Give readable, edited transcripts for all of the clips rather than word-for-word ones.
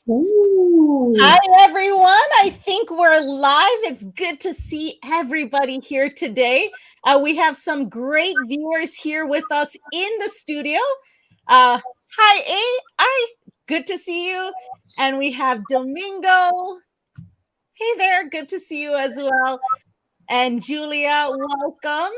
Ooh. Hi, everyone. I think we're live. It's good to see everybody here today. We have some great viewers here with us in the studio. Hi, A. Good to see you. And we have Domingo. Hey there. Good to see you as well. And Julia, welcome.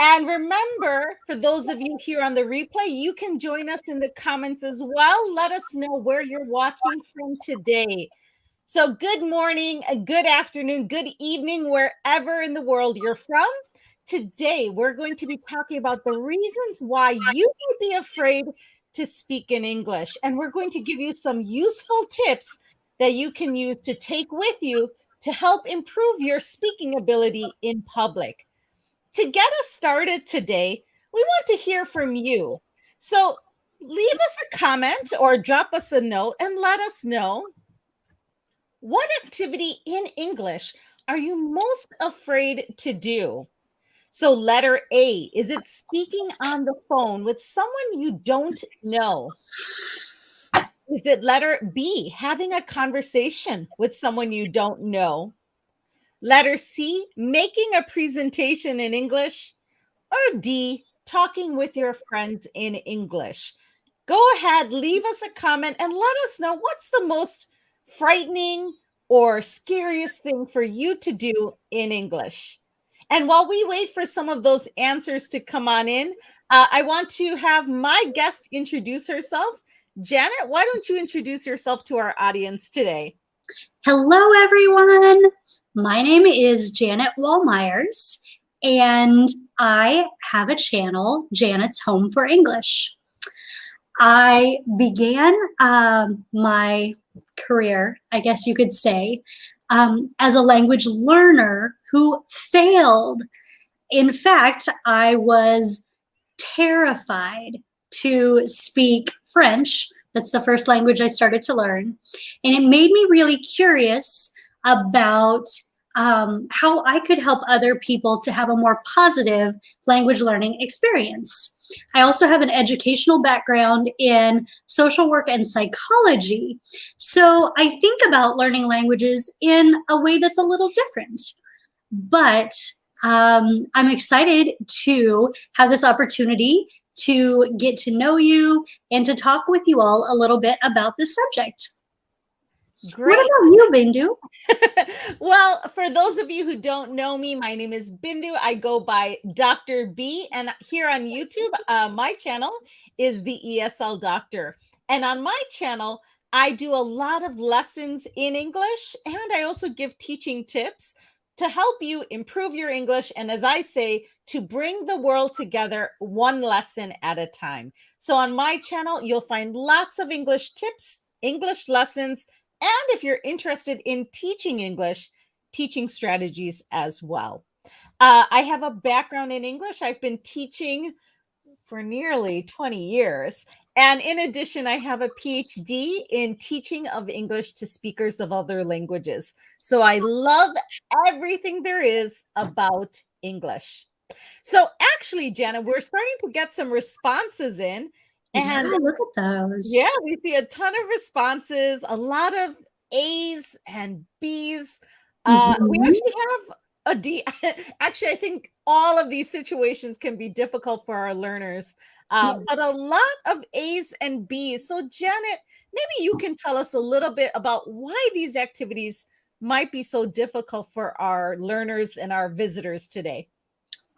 And remember, for those of you here on the replay, you can join us in the comments as well. Let us know where you're watching from today. So good morning, good afternoon, good evening, wherever in the world you're from. Today, we're going to be talking about the reasons why you may be afraid to speak in English. And we're going to give you some useful tips that you can use to take with you to help improve your speaking ability in public. To get us started today, we want to hear from you. So leave us a comment or drop us a note and let us know, what activity in English are you most afraid to do? So, letter A, is it speaking on the phone with someone you don't know? Is it letter B, having a conversation with someone you don't know? Letter C, making a presentation in English? Or D, talking with your friends in English? Go ahead, leave us a comment and let us know what's the most frightening or scariest thing for you to do in English. And while we wait for some of those answers to come on in, I want to have my guest introduce herself. Janet, why don't you introduce yourself to our audience today? Hello, everyone. My name is Janet Wallmeyers, and I have a channel, Janet's Home for English. I began my career, I guess you could say, as a language learner who failed. In fact, I was terrified to speak French. That's the first language I started to learn. And it made me really curious about how I could help other people to have a more positive language learning experience. I also have an educational background in social work and psychology. So I think about learning languages in a way that's a little different. But I'm excited to have this opportunity to get to know you and to talk with you all a little bit about this subject. Great. What about you, Bindu? Well, for those of you who don't know me, my name is Bindu. I go by Dr. B, and here on YouTube, my channel is the TheESLDoctor. And on my channel, I do a lot of lessons in English, and I also give teaching tips to help you improve your English. And as I say, to bring the world together one lesson at a time. So on my channel, you'll find lots of English tips, English lessons, and if you're interested in teaching English, teaching strategies as well. I have a background in English. I've been teaching for nearly 20 years. And in addition, I have a PhD in teaching of English to speakers of other languages. So I love everything there is about English. So actually, Jana, we're starting to get some responses in. And yeah, look at those. yeah, we see a ton of responses, a lot of A's and B's. We actually have a D. Actually, I think all of these situations can be difficult for our learners, but a lot of A's and B's. So, Janet, maybe you can tell us a little bit about why these activities might be so difficult for our learners and our visitors today.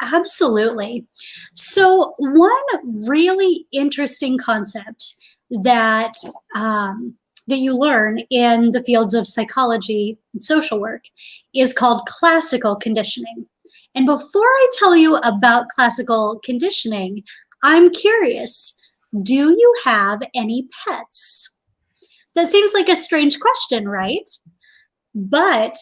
Absolutely. So one really interesting concept that that you learn in the fields of psychology and social work is called classical conditioning. And before I tell you about classical conditioning, I'm curious, do you have any pets? That seems like a strange question, right? But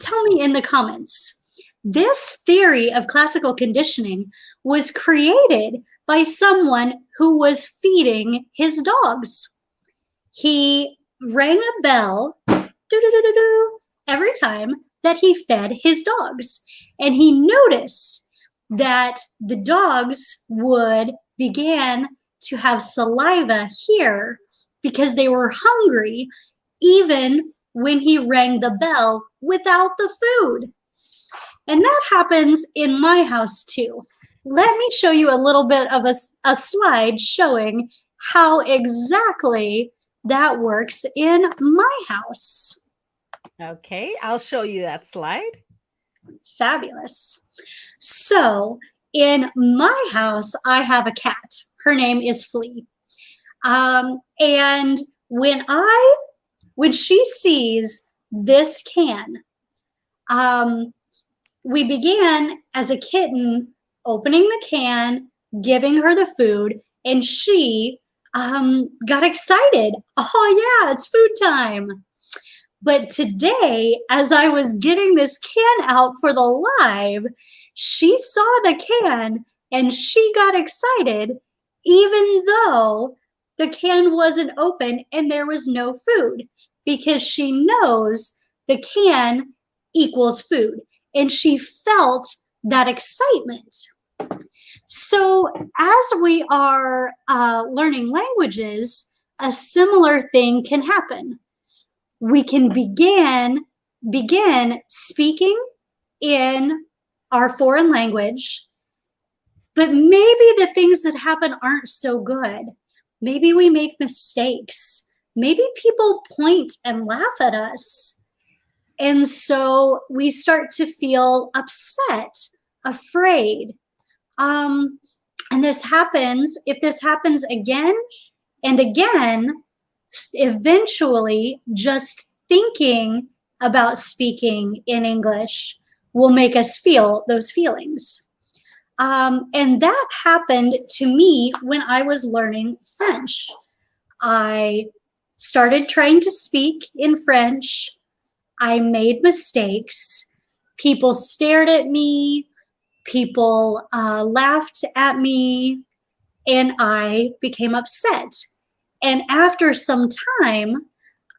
tell me in the comments. This theory of classical conditioning was created by someone who was feeding his dogs. He rang a bell every time that he fed his dogs. And he noticed that the dogs would begin to have saliva here because they were hungry even when he rang the bell without the food. And that happens in my house too. Let me show you a little bit of a slide showing how exactly that works in my house. Okay, I'll show you that slide. Fabulous. So in my house, I have a cat. Her name is Flea. And when she sees this can, we began as a kitten opening the can, giving her the food, and she got excited. Oh yeah, it's food time. But today, as I was getting this can out for the live, she saw the can and she got excited, even though the can wasn't open and there was no food, because she knows the can equals food. And she felt that excitement. So as we are learning languages, a similar thing can happen. We can begin speaking in our foreign language, but maybe the things that happen aren't so good. Maybe we make mistakes. Maybe people point and laugh at us. And so we start to feel upset, afraid. And if this happens again and again, eventually just thinking about speaking in English will make us feel those feelings. And that happened to me when I was learning French. I started trying to speak in French. I made mistakes. People stared at me. People laughed at me. And I became upset. And after some time,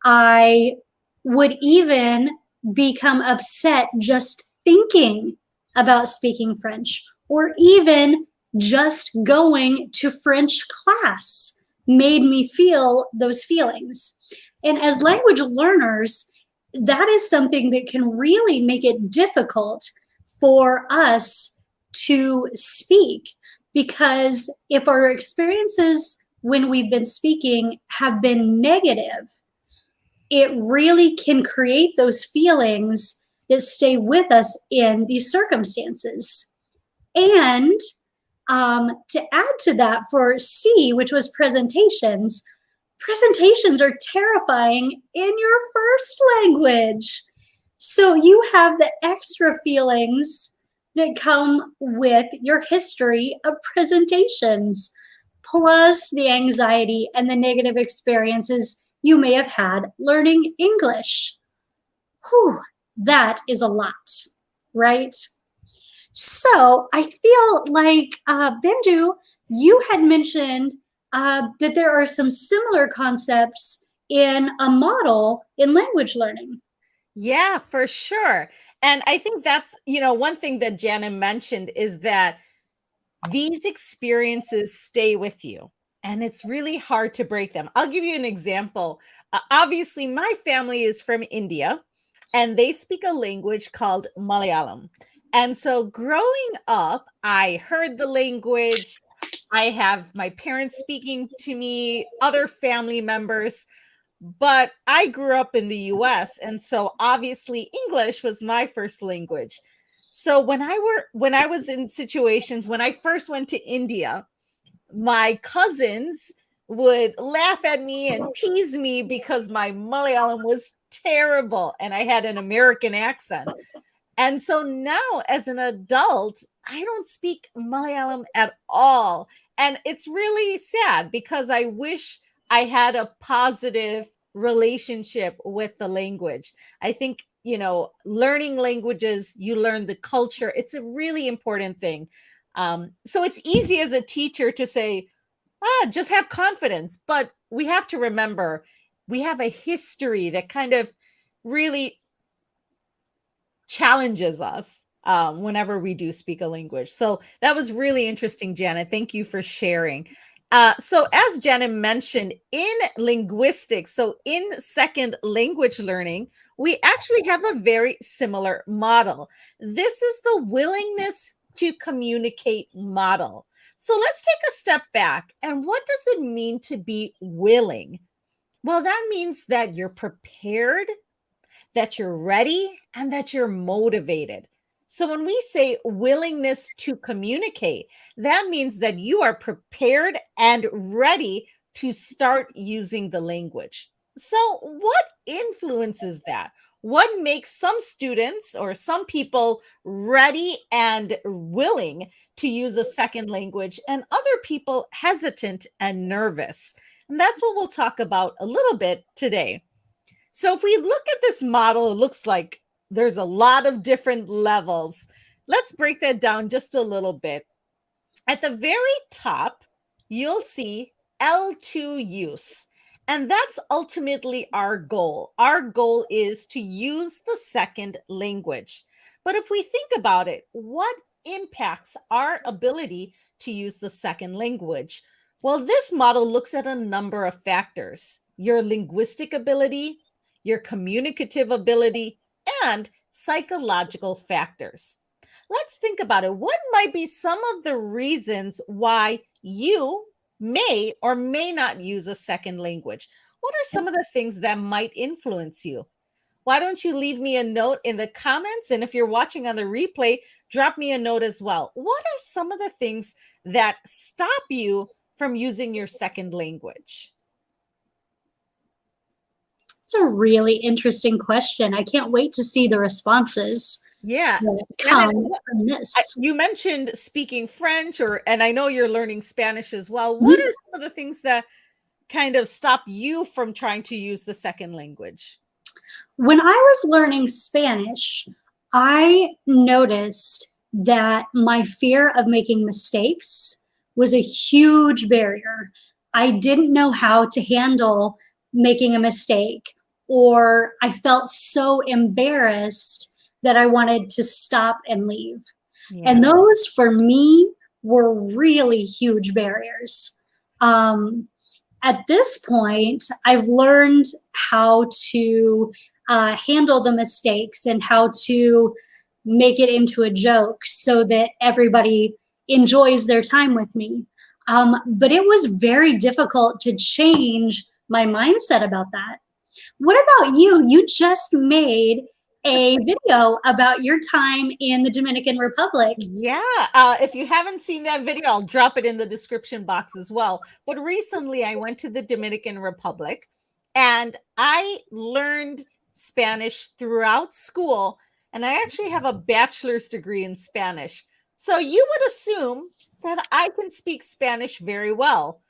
I would even become upset just thinking about speaking French, or even just going to French class made me feel those feelings. And as language learners, that is something that can really make it difficult for us to speak, because if our experiences when we've been speaking have been negative, it really can create those feelings that stay with us in these circumstances. And to add to that, for C, which was presentations are terrifying in your first language. So you have the extra feelings that come with your history of presentations, plus the anxiety and the negative experiences you may have had learning English. Whew, that is a lot, right? So I feel like, Bendu, you had mentioned that there are some similar concepts in a model in language learning. Yeah, for sure. And I think that's, one thing that Jana mentioned is that these experiences stay with you and it's really hard to break them. I'll give you an example. Obviously, my family is from India and they speak a language called Malayalam. And so growing up, I heard the language. I have my parents speaking to me, other family members, but I grew up in the US. And so obviously English was my first language. So when I was in situations, when I first went to India, my cousins would laugh at me and tease me because my Malayalam was terrible and I had an American accent. And so now as an adult, I don't speak Malayalam at all. And it's really sad because I wish I had a positive relationship with the language. I think, learning languages, you learn the culture. It's a really important thing. So it's easy as a teacher to say, just have confidence. But we have to remember we have a history that kind of really challenges us whenever we do speak a language. So that was really interesting, Janet. Thank you for sharing. So as Janet mentioned, in linguistics, so in second language learning, we actually have a very similar model. This is the willingness to communicate model. So let's take a step back. And what does it mean to be willing? Well, that means that you're prepared, that you're ready, and that you're motivated. So when we say willingness to communicate, that means that you are prepared and ready to start using the language. So what influences that? What makes some students or some people ready and willing to use a second language and other people hesitant and nervous? And that's what we'll talk about a little bit today. So if we look at this model, it looks like there's a lot of different levels. Let's break that down just a little bit. At the very top, you'll see L2 use. And that's ultimately our goal. Our goal is to use the second language. But if we think about it, what impacts our ability to use the second language? Well, this model looks at a number of factors: your linguistic ability, your communicative ability, and psychological factors. Let's think about it. What might be some of the reasons why you may or may not use a second language? What are some of the things that might influence you? Why don't you leave me a note in the comments? And if you're watching on the replay, drop me a note as well. What are some of the things that stop you from using your second language? It's a really interesting question. I can't wait to see the responses. Yeah. Come from this. You mentioned speaking French, and I know you're learning Spanish as well. What are some of the things that kind of stop you from trying to use the second language? When I was learning Spanish, I noticed that my fear of making mistakes was a huge barrier. I didn't know how to handle making a mistake, or I felt so embarrassed that I wanted to stop and leave. Yeah. And those for me were really huge barriers. At this point, I've learned how to handle the mistakes and how to make it into a joke so that everybody enjoys their time with me. But it was very difficult to change my mindset about that. What about you? You just made a video about your time in the Dominican Republic. Yeah, if you haven't seen that video, I'll drop it in the description box as well. But recently I went to the Dominican Republic and I learned Spanish throughout school. And I actually have a bachelor's degree in Spanish. So you would assume that I can speak Spanish very well.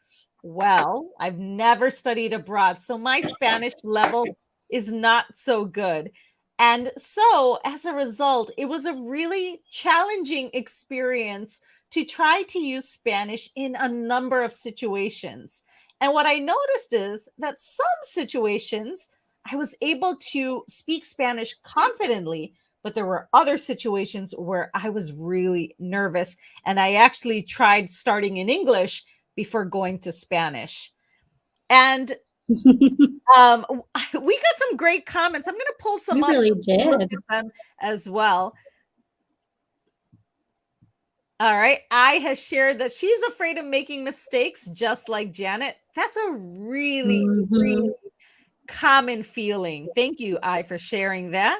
Well, I've never studied abroad, so my Spanish level is not so good. And so as a result, it was a really challenging experience to try to use Spanish in a number of situations. And what I noticed is that some situations I was able to speak Spanish confidently, but there were other situations where I was really nervous. And I actually tried starting in English before going to Spanish. And we got some great comments. I'm going to pull some up. Really did. Look at them as well. All right. I has shared that she's afraid of making mistakes, just like Janet. That's a really, really common feeling. Thank you, I, for sharing that.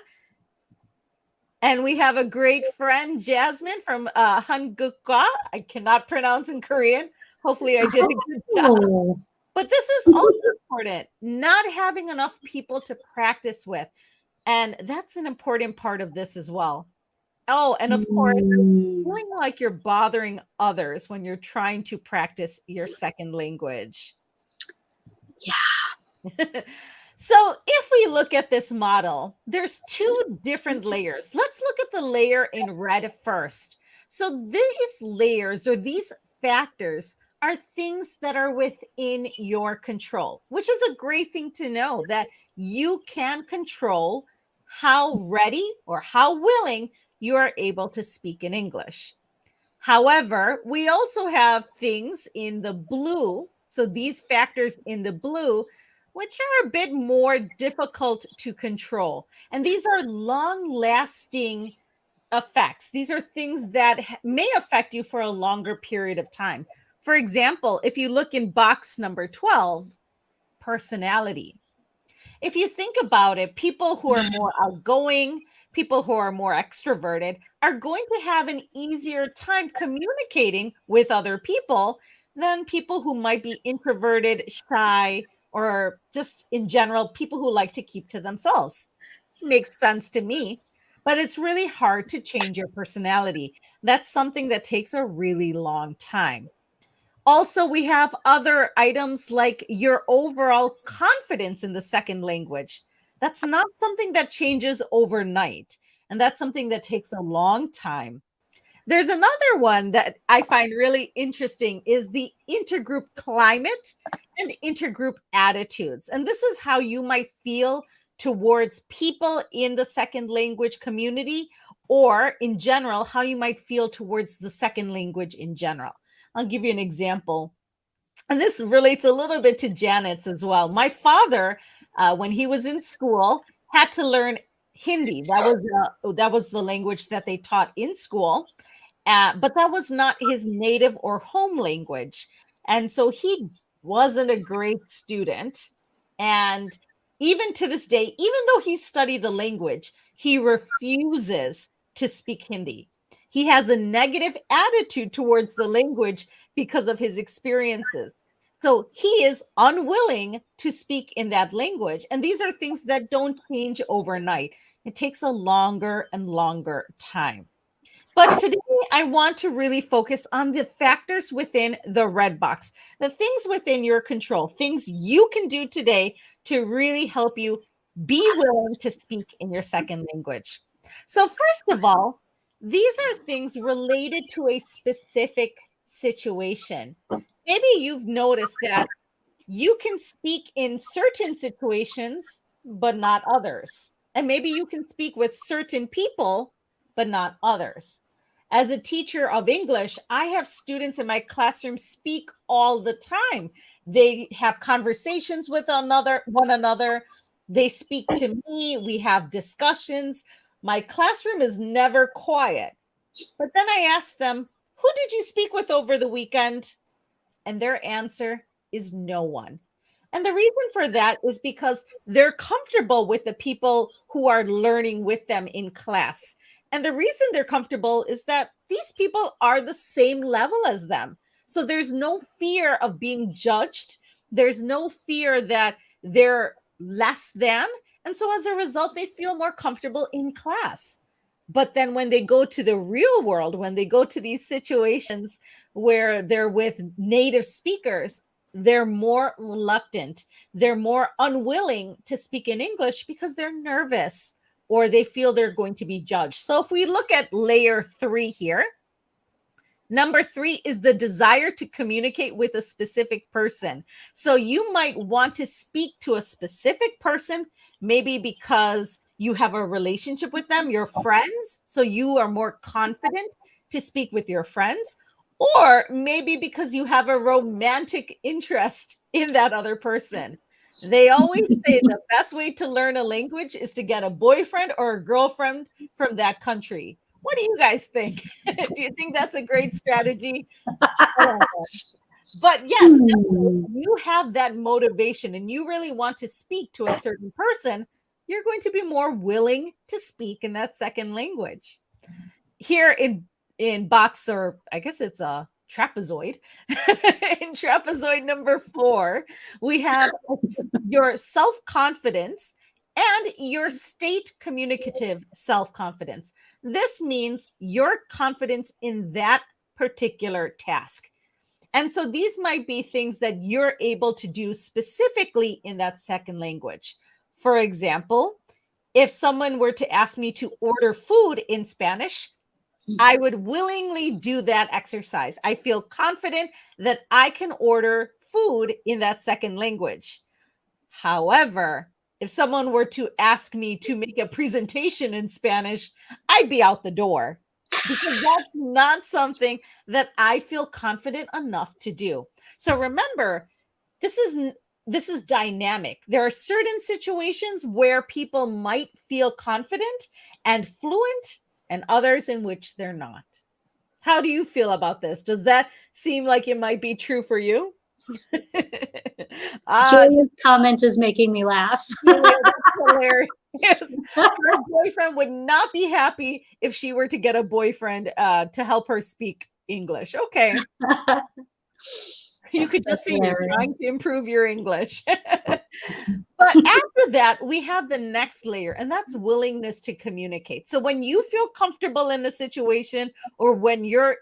And we have a great friend, Jasmine from Hangukwa. I cannot pronounce in Korean. Hopefully I did a good job. But this is also important, not having enough people to practice with. And that's an important part of this as well. Oh, and of course, feeling like you're bothering others when you're trying to practice your second language. Yeah. So if we look at this model, there's two different layers. Let's look at the layer in red first. So these layers or these factors are things that are within your control, which is a great thing to know, that you can control how ready or how willing you are able to speak in English. However, we also have things in the blue. So these factors in the blue, which are a bit more difficult to control. And these are long-lasting effects. These are things that may affect you for a longer period of time. For example, if you look in box number 12, personality. If you think about it, people who are more outgoing, people who are more extroverted are going to have an easier time communicating with other people than people who might be introverted, shy, or just in general, people who like to keep to themselves. Makes sense to me, but it's really hard to change your personality. That's something that takes a really long time. Also, we have other items like your overall confidence in the second language. That's not something that changes overnight, and that's something that takes a long time. There's another one that I find really interesting is the intergroup climate and intergroup attitudes. And this is how you might feel towards people in the second language community, or in general, how you might feel towards the second language in general. I'll give you an example. And this relates a little bit to Janet's as well. My father, when he was in school, had to learn Hindi. That was the language that they taught in school, but that was not his native or home language, and so he wasn't a great student. And even to this day, even though he studied the language, he refuses to speak Hindi. He has a negative attitude towards the language because of his experiences. So he is unwilling to speak in that language. And these are things that don't change overnight. It takes a longer and longer time. But today I want to really focus on the factors within the red box, the things within your control, things you can do today to really help you be willing to speak in your second language. So first of all, these are things related to a specific situation. Maybe you've noticed that you can speak in certain situations, but not others. And maybe you can speak with certain people, but not others. As a teacher of English, I have students in my classroom speak all the time. They have conversations with one another. They speak to me. We have discussions. My classroom is never quiet. But then I ask them, who did you speak with over the weekend? And their answer is no one. And the reason for that is because they're comfortable with the people who are learning with them in class. And the reason they're comfortable is that these people are the same level as them. So there's no fear of being judged. There's no fear that they're less than. And so as a result, they feel more comfortable in class. But then when they go to the real world, when they go to these situations where they're with native speakers, they're more reluctant. They're more unwilling to speak in English because they're nervous or they feel they're going to be judged. So if we look at layer 3 here, number 3 is the desire to communicate with a specific person. So you might want to speak to a specific person, maybe because you have a relationship with them, your friends, so you are more confident to speak with your friends, or maybe because you have a romantic interest in that other person. They always say the best way to learn a language is to get a boyfriend or a girlfriend from that country. What do you guys think? Do you think that's a great strategy? But yes, you have that motivation and you really want to speak to a certain person, you're going to be more willing to speak in that second language. Here in box, or I guess it's a trapezoid, in trapezoid number 4, we have your self-confidence and your state communicative self-confidence. This means your confidence in that particular task. And so these might be things that you're able to do specifically in that second language. For example, if someone were to ask me to order food in Spanish, I would willingly do that exercise. I feel confident that I can order food in that second language. However, if someone were to ask me to make a presentation in Spanish, I'd be out the door. because that's not something that I feel confident enough to do. So remember, this is dynamic. There are certain situations where people might feel confident and fluent, and others in which they're not. How do you feel about this? Does that seem like it might be true for you? Julia's comment is making me laugh. Julia, that's hilarious. Her boyfriend would not be happy if she were to get a boyfriend to help her speak English. Okay. You could just say you're trying to improve your English. But after that, we have the next layer, and that's willingness to communicate. So when you feel comfortable in a situation, or when you're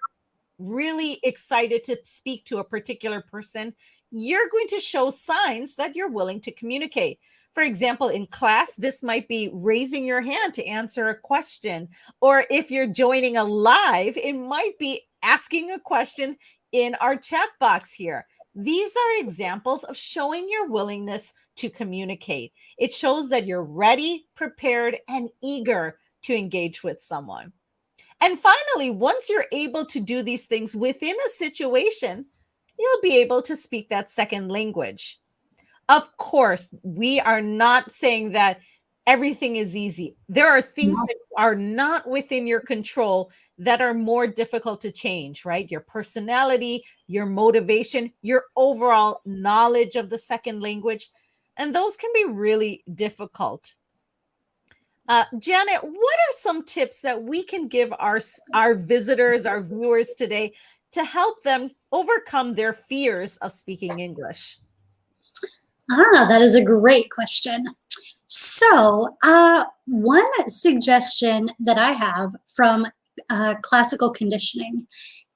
really excited to speak to a particular person, you're going to show signs that you're willing to communicate. For example, in class, this might be raising your hand to answer a question. Or if you're joining a live, it might be asking a question in our chat box here. These are examples of showing your willingness to communicate. It shows that you're ready, prepared, and eager to engage with someone. And finally, once you're able to do these things within a situation, you'll be able to speak that second language. Of course, we are not saying that everything is easy. There are things that are not within your control that are more difficult to change, right? Your personality, your motivation, your overall knowledge of the second language. And those can be really difficult. Janet, what are some tips that we can give our visitors, our viewers today to help them overcome their fears of speaking English? That is a great question. So one suggestion that I have from classical conditioning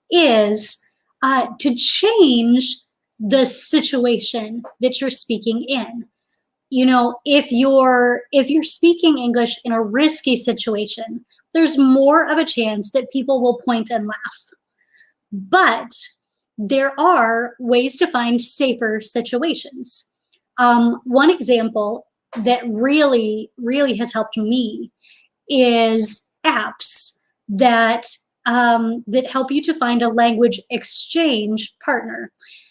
is to change the situation that you're speaking in. You know, if you're speaking English in a risky situation, there's more of a chance that people will point and laugh. But there are ways to find safer situations. One example that really, really has helped me is apps that that help you to find a language exchange partner,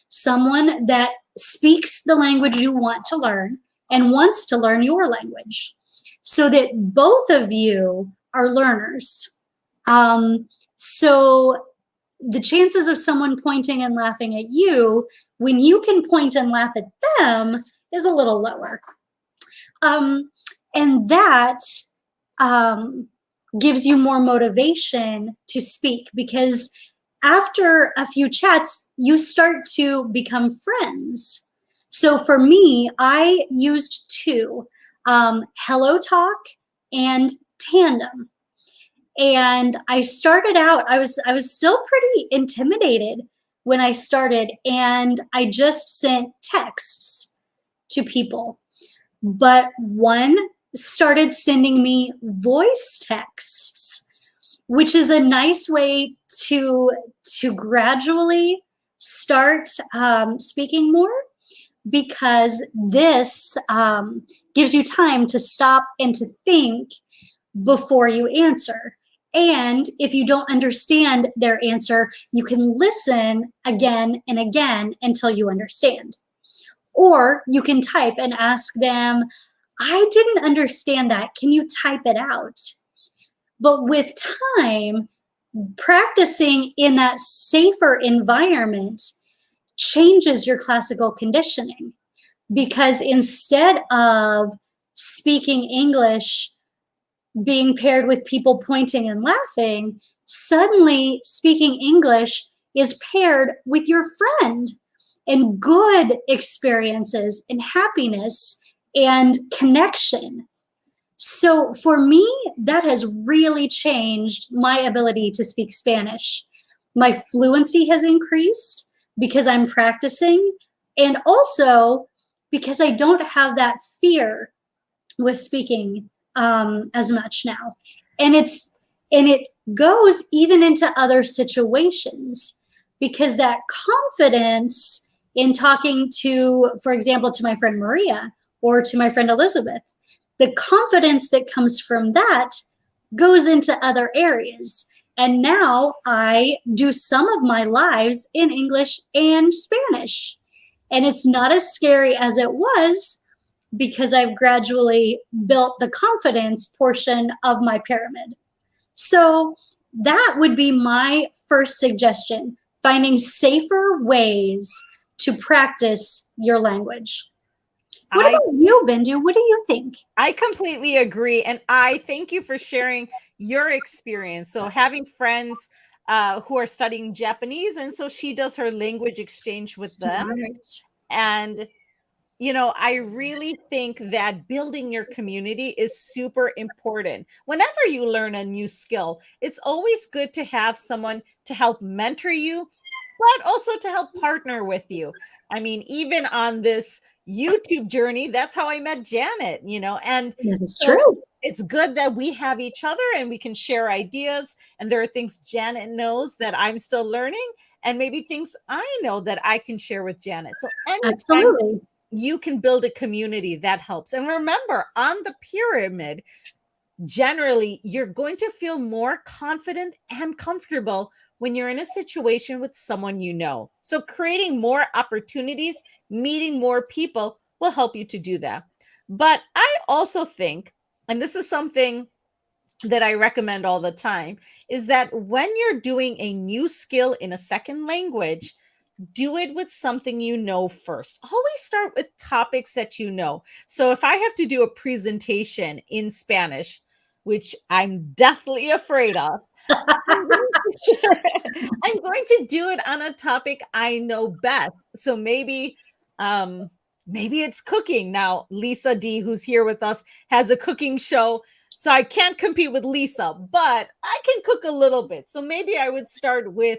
someone that speaks the language you want to learn and wants to learn your language, so that both of you are learners. So the chances of someone pointing and laughing at you when you can point and laugh at them is a little lower. And that gives you more motivation to speak, because after a few chats, you start to become friends. So for me, I used two, Hello Talk and Tandem. And I started out, I was still pretty intimidated when I started, and I just sent texts to people. But one started sending me voice texts, which is a nice way to gradually start speaking more, because this gives you time to stop and to think before you answer. And if you don't understand their answer, you can listen again and again until you understand. Or you can type and ask them, I didn't understand that. Can you type it out? But with time, practicing in that safer environment changes your classical conditioning, because instead of speaking English being paired with people pointing and laughing, suddenly speaking English is paired with your friend, and good experiences and happiness and connection. So for me, that has really changed my ability to speak Spanish. My fluency has increased because I'm practicing, and also because I don't have that fear with speaking as much now. And it goes even into other situations, because that confidence in talking to, for example, to my friend Maria or to my friend Elizabeth, the confidence that comes from that goes into other areas. And now I do some of my lives in English and Spanish. And it's not as scary as it was because I've gradually built the confidence portion of my pyramid. So that would be my first suggestion, finding safer ways to practice your language. What about you, Bindu? What do you think? I completely agree. And I thank you for sharing your experience. So having friends who are studying Japanese, and so she does her language exchange with them. And, you know, I really think that building your community is super important. Whenever you learn a new skill, it's always good to have someone to help mentor you, but also to help partner with you. I mean, even on this YouTube journey, that's how I met Janet, you know, and that's true. It's good that we have each other and we can share ideas. And there are things Janet knows that I'm still learning, and maybe things I know that I can share with Janet. So anytime you can build a community, that helps. And remember, on the pyramid, generally, you're going to feel more confident and comfortable when you're in a situation with someone you know. So creating more opportunities, meeting more people will help you to do that. But I also think, and this is something that I recommend all the time, is that when you're doing a new skill in a second language, do it with something you know first. Always start with topics that you know. So if I have to do a presentation in Spanish, which I'm deathly afraid of, I'm going to do it on a topic I know best. So maybe it's cooking. Now, Lisa D, who's here with us, has a cooking show. So I can't compete with Lisa, but I can cook a little bit. So maybe I would start with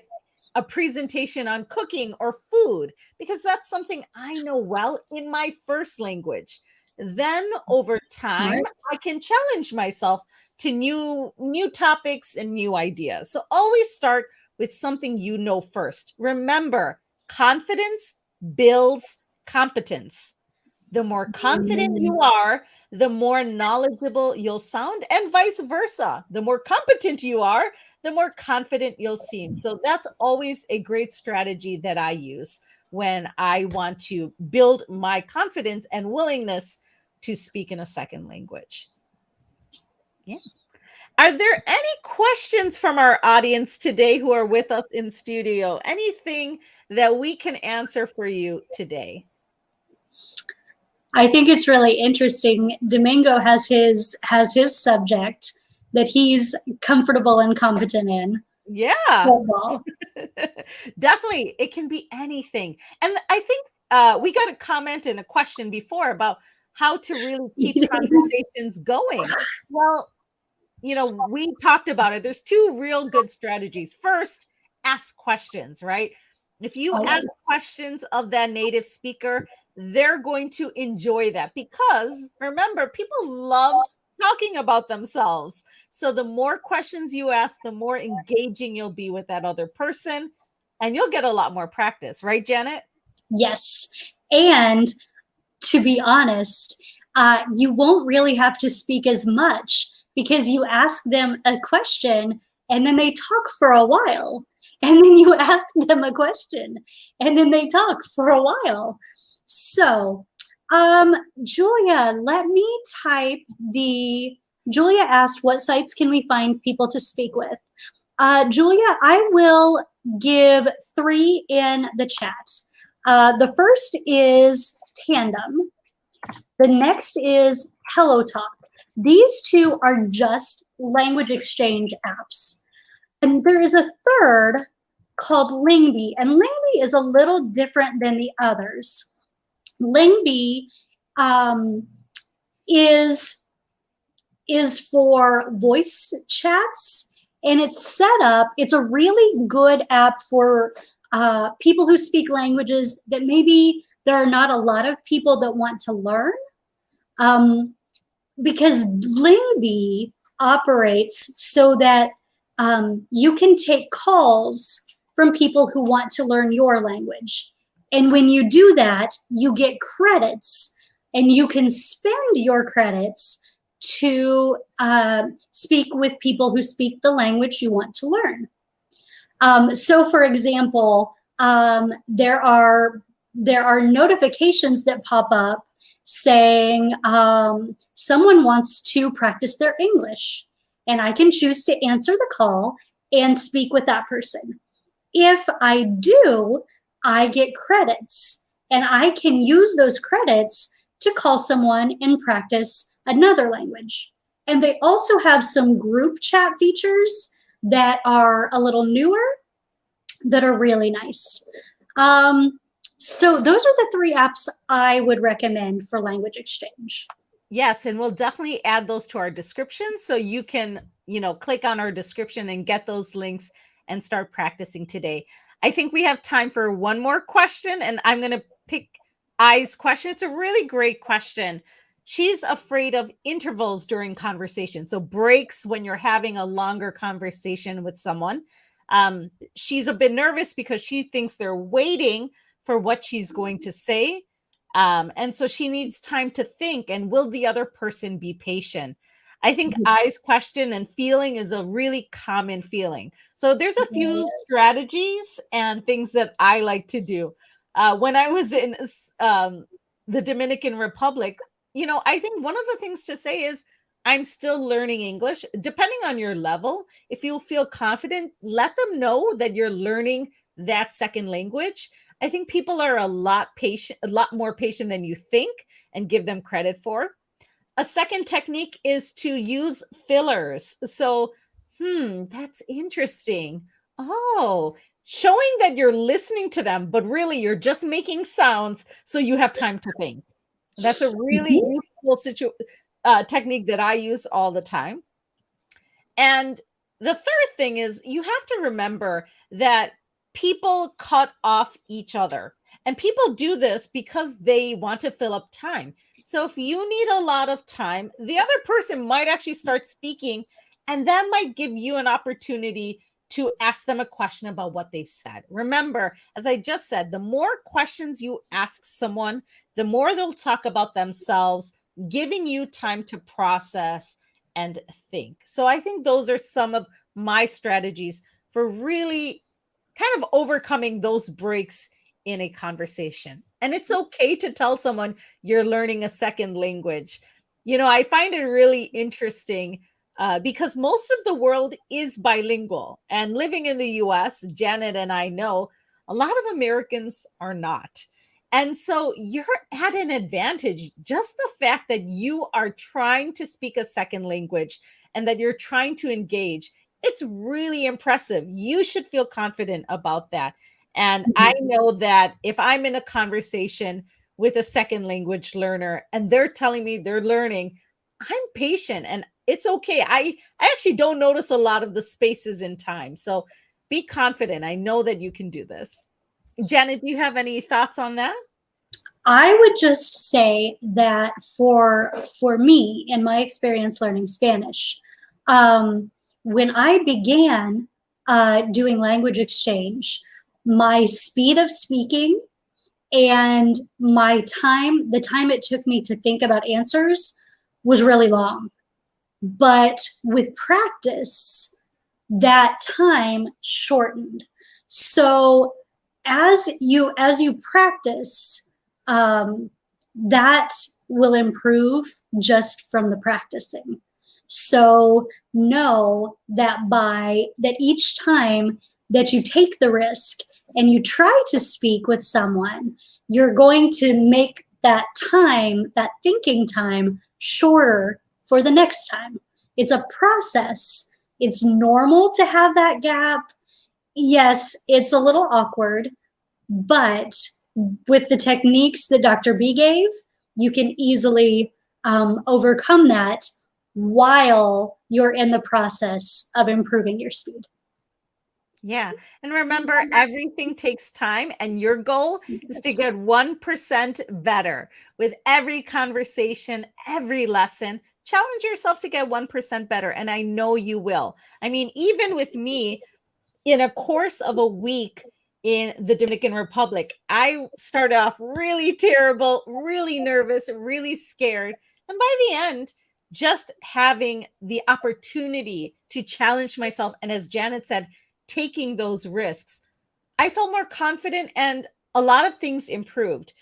a presentation on cooking or food, because that's something I know well in my first language. Then over time, I can challenge myself to new topics and new ideas. So always start with something you know first. Remember, confidence builds competence. The more confident you are, the more knowledgeable you'll sound, and vice versa. The more competent you are, the more confident you'll seem. So that's always a great strategy that I use when I want to build my confidence and willingness to speak in a second language. Yeah. Are there any questions from our audience today who are with us in studio? Anything that we can answer for you today? I think it's really interesting. Domingo has his subject that he's comfortable and competent in. Yeah. Definitely. It can be anything. And I think we got a comment and a question before about how to really keep conversations going. Well, you know, we talked about it. There's two real good strategies. First, ask questions, right? If you ask questions of that native speaker, they're going to enjoy that, because remember, people love talking about themselves. So the more questions you ask, the more engaging you'll be with that other person, and you'll get a lot more practice, right, Janet? Yes. And to be honest, you won't really have to speak as much, because you ask them a question and then they talk for a while. And then you ask them a question and then they talk for a while. So, Julia, let me type Julia asked, what sites can we find people to speak with? Julia, I will give 3 in the chat. The first is Tandem. The next is HelloTalk. These 2 are just language exchange apps. And there is a third called Lingbee, and Lingbee is a little different than the others. Lingbee is for voice chats, and it's a really good app for people who speak languages that maybe there are not a lot of people that want to learn, because Lingbee operates so that you can take calls from people who want to learn your language. And when you do that, you get credits, and you can spend your credits to speak with people who speak the language you want to learn. So for example, there are notifications that pop up saying someone wants to practice their English, and I can choose to answer the call and speak with that person. If I do, I get credits, and I can use those credits to call someone and practice another language. And they also have some group chat features that are a little newer that are really nice. So those are the 3 apps I would recommend for language exchange. Yes, and we'll definitely add those to our description so you can, click on our description and get those links and start practicing today. I think we have time for one more question, and I'm going to pick I's question. It's a really great question. She's afraid of intervals during conversation, so breaks when you're having a longer conversation with someone. She's a bit nervous because she thinks they're waiting for what she's going to say. And so she needs time to think, and will the other person be patient? I think I's question and feeling is a really common feeling. So there's a few strategies and things that I like to do. When I was in the Dominican Republic, I think one of the things to say is, I'm still learning English. Depending on your level, if you feel confident, let them know that you're learning that second language. I think people are a lot more patient than you think, and give them credit for. A second technique is to use fillers. So, that's interesting. Oh, showing that you're listening to them, but really you're just making sounds so you have time to think. That's a really useful technique that I use all the time. And the third thing is, you have to remember that people cut off each other, and people do this because they want to fill up time. So if you need a lot of time, the other person might actually start speaking, and that might give you an opportunity to ask them a question about what they've said. Remember, as I just said, the more questions you ask someone, the more they'll talk about themselves, giving you time to process and think. So I think those are some of my strategies for really kind of overcoming those breaks in a conversation. And it's okay to tell someone you're learning a second language. I find it really interesting because most of the world is bilingual. And living in the US, Janet and I know a lot of Americans are not. And so you're at an advantage. Just the fact that you are trying to speak a second language and that you're trying to engage, it's really impressive. You should feel confident about that. And I know that if I'm in a conversation with a second language learner and they're telling me they're learning, I'm patient and it's okay. I actually don't notice a lot of the spaces in time. So be confident. I know that you can do this. Janet, do you have any thoughts on that? I would just say that for me, in my experience learning Spanish, when I began doing language exchange, my speed of speaking and the time it took me to think about answers was really long. But with practice, that time shortened. So as you practice, that will improve just from the practicing. So know that each time that you take the risk and you try to speak with someone, you're going to make that time, that thinking time, shorter for the next time. It's a process. It's normal to have that gap. Yes, it's a little awkward, but with the techniques that Dr. B gave, you can easily overcome that while you're in the process of improving your speed. Yeah. And remember, everything takes time, and your goal is to get 1% better with every conversation, every lesson. Challenge yourself to get 1% better. And I know you will. I mean, even with me, in a course of a week in the Dominican Republic, I started off really terrible, really nervous, really scared. And by the end, just having the opportunity to challenge myself, and as Janet said, taking those risks, I felt more confident and a lot of things improved.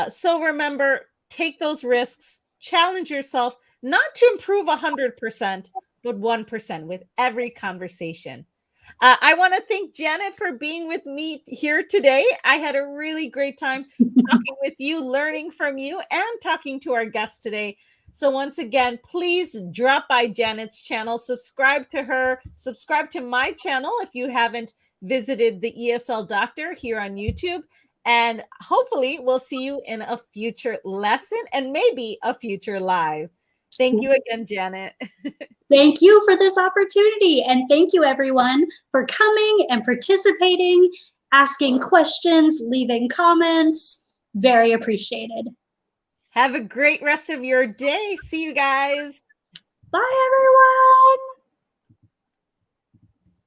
So remember, take those risks, challenge yourself, not to improve 100%, but 1% with every conversation. I want to thank Janet for being with me here today. I had a really great time talking with you, learning from you, and talking to our guests today. So once again, please drop by Janet's channel, subscribe to her, subscribe to my channel if you haven't visited the ESL Doctor here on YouTube. And hopefully we'll see you in a future lesson and maybe a future live. Thank you again, Janet. Thank you for this opportunity. And thank you everyone for coming and participating, asking questions, leaving comments. Very appreciated. Have a great rest of your day. See you guys. Bye, everyone.